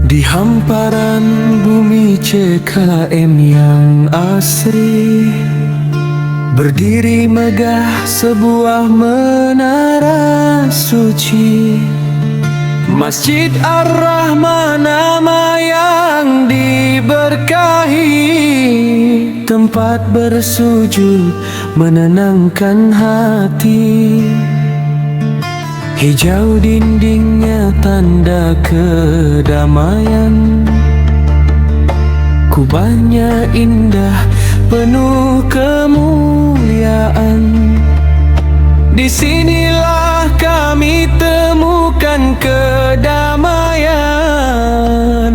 Di hamparan bumi CKM yang asri, berdiri megah sebuah menara suci, Masjid Ar-Rahman, nama yang diberkahi, tempat bersujud menenangkan hati. Hijau dindingnya tanda kedamaian, kubahnya indah penuh kemuliaan. Disinilah kami temukan kedamaian,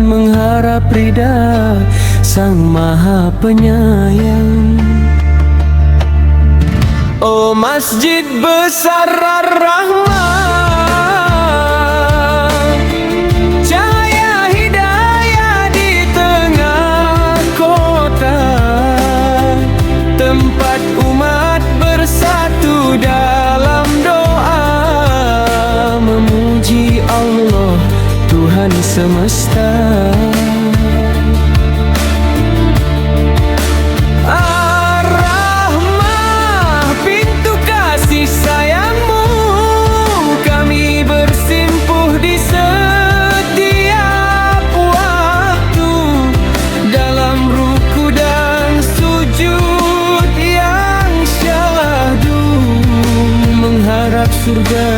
mengharap ridha Sang Maha Penyayang. Oh Masjid Besar Ar-Rahman, cahaya hidayah di tengah kota, tempat umat bersatu dalam doa, memuji Allah Tuhan semesta. Surga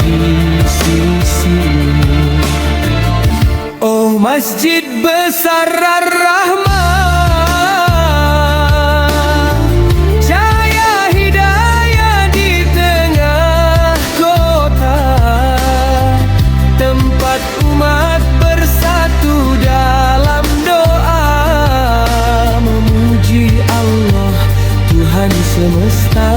di sisimu. Oh Masjid Besar Ar-Rahman, cahaya hidayah di tengah kota, tempat umat bersatu dalam doa, memuji Allah Tuhan semesta.